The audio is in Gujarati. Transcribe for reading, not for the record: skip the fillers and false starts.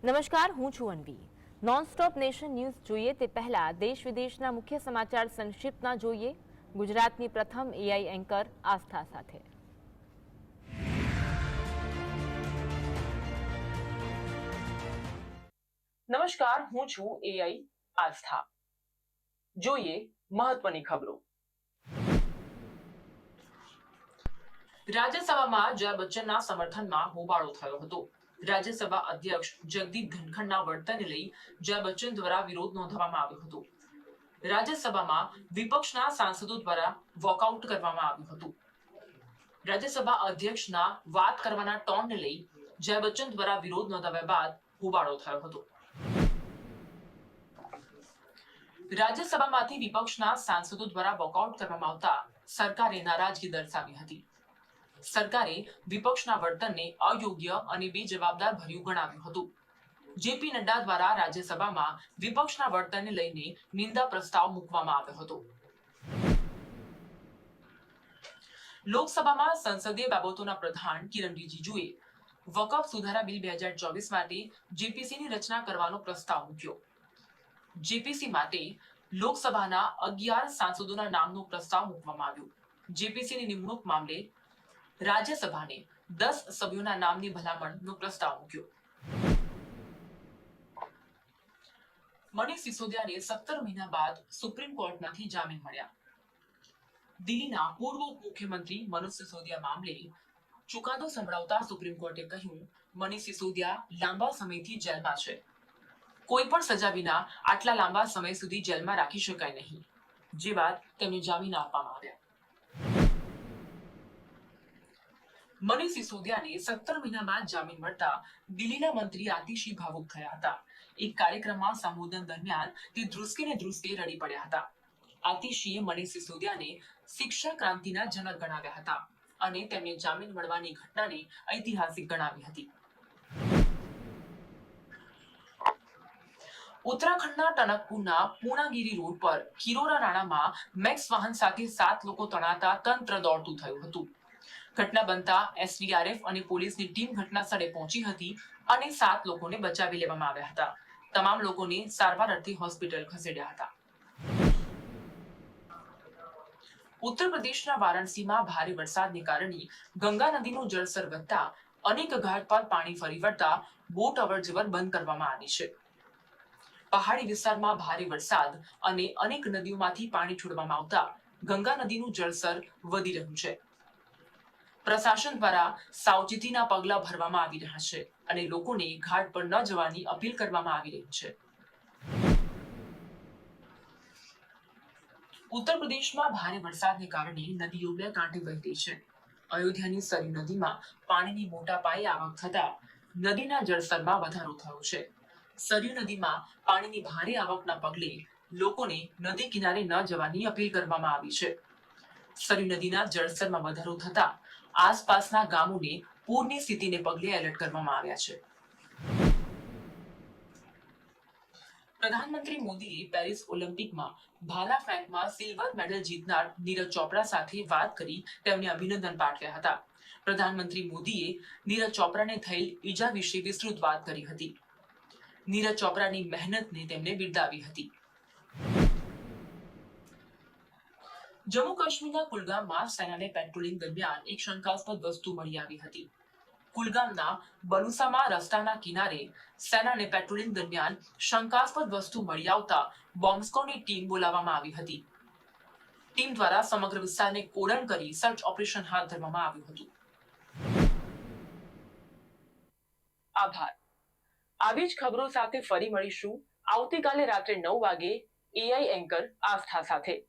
નમસ્કાર, હું છું અન્વી. નોનસ્ટોપ નેશન ન્યૂઝ જોઈએ તે પહેલા દેશ વિદેશના મુખ્ય સમાચાર સંક્ષિપ્તમાં જોઈએ. ગુજરાતની પ્રથમ એઆઈ એન્કર આસ્થા સાથે. નમસ્કાર, હું છું એઆઈ આસ્થા. જોઈએ મહત્વની ખબરો. રાજ્યસભામાં જયા બચ્ચનના સમર્થનમાં હોબાળો થયો હતો. રાજ્યસભા અધ્યક્ષ જગદીપ ધનખડના વર્તનને લઈ જયા બચ્ચન દ્વારા વિરોધ નોંધવામાં આવ્યો હતો. રાજ્યસભામાં વિપક્ષના સાંસદો દ્વારા વોકઆઉટ કરવામાં આવ્યું હતું. રાજ્યસભા અધ્યક્ષના વાત કરવાના ટોનને લઈ જયા બચ્ચન દ્વારા વિરોધ નોંધાવ્યા બાદ હોબાળો થયો હતો. રાજ્યસભામાંથી વિપક્ષના સાંસદો દ્વારા વોકઆઉટ કરવામાં આવતા સરકારે નારાજગી દર્શાવી હતી. સરકારે વિપક્ષના વર્તનને અયોગ્ય અને બેજવાબદાર ભર્યું ગણાવ્યું હતું. જેપી નડ્ડા દ્વારા રાજ્યસભામાં વિપક્ષના વર્તનને લઈને નિંદા પ્રસ્તાવ મૂકવામાં આવ્યો હતો. લોકસભામાં સંસદીય બાબતોના પ્રધાન કિરણ રિજિજુએ વકફ સુધારા બિલ 2024 માટે જેપીસીની રચના કરવાનો પ્રસ્તાવ મૂક્યો. જેપીસી માટે લોકસભાના 11 સાંસદોના નામનો પ્રસ્તાવ મૂકવામાં આવ્યો. જેપીસીની નિમણૂક મામલે રાજ્યસભાને 10 સભ્યોના નામની ભલામણનો પ્રસ્તાવ મૂક્યો. મનીષ સિસોદિયાને 17 મહિના બાદ સુપ્રીમ કોર્ટમાંથી જામીન મળ્યા. દિલ્હીના પૂર્વ મુખ્યમંત્રી મનીષ સિસોદિયા મામલે ચુકાદો સંભળાવતા સુપ્રીમ કોર્ટે કહ્યું, મનીષ સિસોદિયા લાંબા સમયથી જેલમાં છે. કોઈ પણ સજા વિના આટલા લાંબા સમય સુધી જેલમાં રાખી શકાય નહીં. જે બાદ તેમને જામીન આપવામાં આવ્યા. મનીષ સિસોદિયાને 17 મહિના બાદ જામીન મળતા દિલ્હીના મંત્રી આતિશી ભાવુક થયા હતા. એક કાર્યક્રમમાં સંબોધન દરમિયાન તે ધ્રુસકે રડી પડ્યા હતા. આતિશીએ મનીષ સિસોદિયાને શિક્ષા ક્રાંતિના જનક ગણાવ્યા હતા અને તેમને જામીન મળવાની ઘટનાને ઐતિહાસિક ગણાવી હતી. ઉત્તરાખંડના ટનકપુરના પૂર્ણાગીરી રોડ પર કિરોરા રાણામાં મેક્સ વાહન સાથે 7 લોકો તણાતા તંત્ર દોડતું થયું હતું. ઘટના બનતા એસડીઆરએફ અને પોલીસની ટીમ ઘટના સ્થળે પહોંચી હતી અને 7 લોકોને બચાવી લેવામાં આવ્યા હતા. તમામ લોકોને સારવાર અર્થે હોસ્પિટલ ખસેડ્યા હતા. ઉત્તર પ્રદેશના વારાણસીમાં ભારે વરસાદને કારણે ગંગા નદીનું જળસ્તર વધતા અનેક ઘાટ પર પાણી ફરી વળતા બોટ અવરજવર બંધ કરવામાં આવી છે. પહાડી વિસ્તારમાં ભારે વરસાદ અને અનેક નદીઓમાંથી પાણી છોડવામાં આવતા ગંગા નદીનું જળસ્તર વધી રહ્યું છે. પ્રશાસન દ્વારા સાવચેતીના પગલાં ભરવામાં આવી રહ્યા છે અને લોકોને ઘાટ પર ન જવાની અપીલ કરવામાં આવી રહી છે. ઉત્તર પ્રદેશમાં ભારે વરસાદને કારણે નદીઓ બે કાંઠે વહેતી છે. અયોધ્યાની સરયુ નદીમાં પાણીની મોટા પાયે આવક થતા નદીના જળસ્તરમાં વધારો થયો છે. સરયુ નદીમાં પાણીની ભારે આવકના પગલે લોકોને નદી કિનારે ન જવાની અપીલ કરવામાં આવી છે. સરયુ નદીના જળસ્તરમાં વધારો થતા આસપાસના ગામોને પૂરની સ્થિતિને પગલે એલર્ટ કરવામાં આવ્યા છે. પ્રધાનમંત્રી મોદીએ પેરિસ ઓલિમ્પિકમાં ભાલા ફેંકમાં સિલ્વર મેડલ જીતનાર નીરજ ચોપડા સાથે વાત કરી તેમને અભિનંદન પાઠવ્યા હતા. પ્રધાનમંત્રી મોદીએ નીરજ ચોપડાને થયેલ ઈજા વિશે વિસ્તૃત વાત કરી હતી. નીરજ ચોપડાની મહેનતને તેમણે બિરદાવી હતી. જમ્મુ કાશ્મીરના કુલગામમાં સેનાને પેટ્રોલિંગ દરમિયાન એક શંકાસ્પદ વસ્તુ મળી આવી હતી. કુલગામના બલુસામાં રસ્તાના કિનારે સેનાને પેટ્રોલિંગ દરમિયાન શંકાસ્પદ વસ્તુ મળી આવતા બોમ્બ ટીમ બોલાવવામાં આવી હતી. ટીમ દ્વારા સમગ્ર વિસ્તારને કોર્ડન કરી સર્ચ ઓપરેશન હાથ ધરવામાં આવ્યું હતું. આભાર. આવી જ ખબરો સાથે ફરી મળીશું આવતીકાલે રાત્રે 9 વાગે એઆઈ એન્કર આસ્થા સાથે.